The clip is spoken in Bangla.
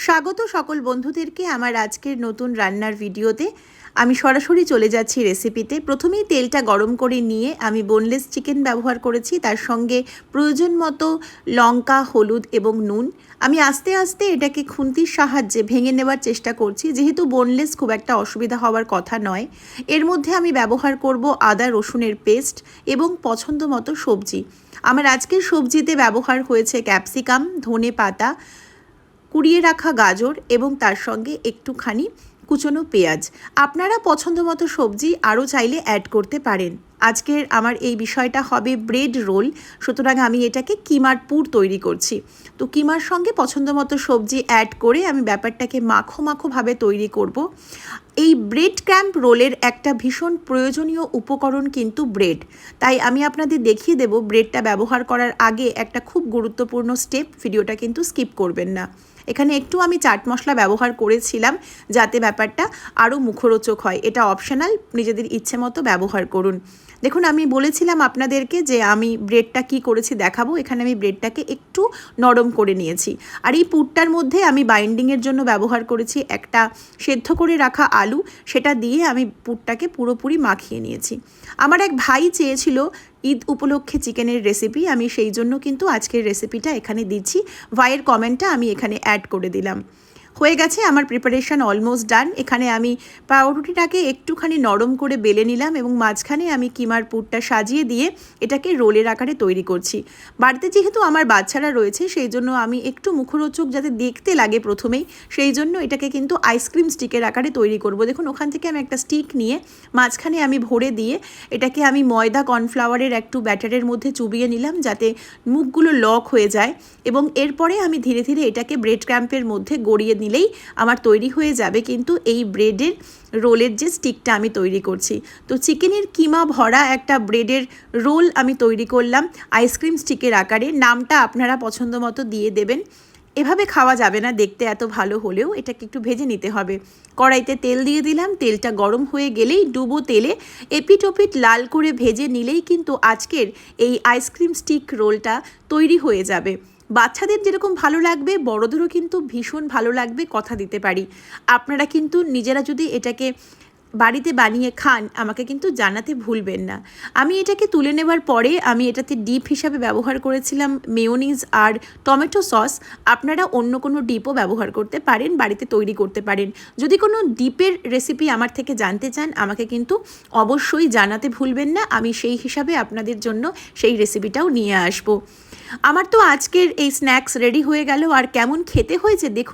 স্বাগত সকল বন্ধুদেরকে আমার আজকের নতুন রান্নার ভিডিওতে। আমি সরাসরি চলে যাচ্ছি রেসিপিতে। প্রথমেই তেলটা গরম করে নিয়ে আমি বোনলেস চিকেন ব্যবহার করেছি, তার সঙ্গে প্রয়োজন মতো লঙ্কা, হলুদ এবং নুন। আমি আস্তে আস্তে এটাকে খুন্তির সাহায্যে ভেঙে নেওয়ার চেষ্টা করছি, যেহেতু বোনলেস খুব একটা অসুবিধা হওয়ার কথা নয়। এর মধ্যে আমি ব্যবহার করব আদা রসুনের পেস্ট এবং পছন্দ মতো সবজি। আমার আজকের সবজিতে ব্যবহার হয়েছে ক্যাপসিকাম, ধনে পাতা, কুড়িয়ে রাখা গাজর এবং তার সঙ্গে একটুখানি কুচনো পেঁয়াজ। আপনারা পছন্দ মতো সবজি আরও চাইলে অ্যাড করতে পারেন। আজকের আমার এই বিষয়টা হবে ব্রেড রোল, সুতরাং আমি এটাকে কিমার পুর তৈরি করছি। তো কিমার সঙ্গে পছন্দ মতো সবজি অ্যাড করে আমি ব্যাপারটাকে মাখো মাখোভাবে তৈরি করব। এই ব্রেড ক্র্যাম্প রোলের একটা ভীষণ প্রয়োজনীয় উপকরণ কিন্তু ব্রেড। তাই আমি আপনাদের দেখিয়ে দেব ব্রেডটা ব্যবহার করার আগে একটা খুব গুরুত্বপূর্ণ স্টেপ, ভিডিওটা কিন্তু স্কিপ করবেন না। এখানে একটু আমি চাট মশলা ব্যবহার করেছিলাম যাতে ব্যাপারটা আরও মুখরোচক হয়। এটা অপশনাল, নিজেদের ইচ্ছে মতো ব্যবহার করুন। দেখুন, আমি বলেছিলাম আপনাদেরকে যে আমি ব্রেডটা কি করেছি দেখাবো। এখানে আমি ব্রেডটাকে একটু নরম করে নিয়েছি। আর এই পুরটার মধ্যে আমি বাইন্ডিংয়ের জন্য ব্যবহার করেছি একটা সেদ্ধ করে রাখা আলু, সেটা দিয়ে আমি পুরটাকে পুরোপুরি মাখিয়ে নিয়েছি। আমার এক ভাই চেয়েছিল ঈদ উপলক্ষে চিকেনের রেসিপি, আমি সেই জন্য কিন্তু আজকের রেসিপিটা এখানে দিচ্ছি। ভাইয়ের কমেন্টটা আমি এখানে অ্যাড করে দিলাম। হয়ে গেছে আমার প্রিপারেশান অলমোস্ট ডান। এখানে আমি পাউরুটিটাকে একটুখানি নরম করে বেলে নিলাম এবং মাঝখানে আমি কিমার পুরটা সাজিয়ে দিয়ে এটাকে রোলের আকারে তৈরি করছি। বাড়িতে যেহেতু আমার বাচ্চারা রয়েছে, সেই জন্য আমি একটু মুখরোচক যাতে দেখতে লাগে প্রথমেই, সেই জন্য এটাকে কিন্তু আইসক্রিম স্টিকের আকারে তৈরি করব। দেখুন, ওখান থেকে আমি একটা স্টিক নিয়ে মাঝখানে আমি ভরে দিয়ে এটাকে আমি ময়দা কর্নফ্লাওয়ারের একটু ব্যাটারের মধ্যে চুবিয়ে নিলাম যাতে মুখগুলো লক হয়ে যায়, এবং এরপরে আমি ধীরে ধীরে এটাকে ব্রেড ক্র্যাম্পের মধ্যে গড়িয়ে নিলেই আমার তৈরি হয়ে যাবে কিন্তু এই ব্রেডের রোলের যে স্টিকটা আমি তৈরি করছি। তো চিকেনের কিমা ভরা একটা ব্রেডের রোল আমি তৈরি করলাম আইসক্রিম স্টিকের আকারে। নামটা আপনারা পছন্দ মতো দিয়ে দেবেন। এভাবে খাওয়া যাবে না দেখতে এত ভালো হলেও, এটাকে একটু ভেজে নিতে হবে। কড়াইতে তেল দিয়ে দিলাম, তেলটা গরম হয়ে গেলেই ডুবো তেলে এপিট ওপিট লাল করে ভেজে নিলেই কিন্তু আজকের এই আইসক্রিম স্টিক রোলটা তৈরি হয়ে যাবে। বাচ্চাদের যেরকম ভালো লাগবে, বড়দেরও কিন্তু ভীষণ ভালো লাগবে, কথা দিতে পারি। আপনারা কিন্তু নিজেরা যদি এটাকে বাড়িতে বানিয়ে খান, আমাকে কিন্তু জানাতে ভুলবেন না। আমি এটাকে তুলে নেওয়ার পরে আমি এটাতে ডিপ হিসাবে ব্যবহার করেছিলাম মেয়োনিজ আর টমেটো সস। আপনারা অন্য কোনো ডিপও ব্যবহার করতে পারেন, বাড়িতে তৈরি করতে পারেন। যদি কোনো ডিপের রেসিপি আমার থেকে জানতে চান, আমাকে কিন্তু অবশ্যই জানাতে ভুলবেন না। আমি সেই হিসাবে আপনাদের জন্য সেই রেসিপিটাও নিয়ে আসব। আমার তো আজকের এই স্ন্যাক্স রেডি হয়ে গেল, আর কেমন খেতে হয়েছে দেখুন।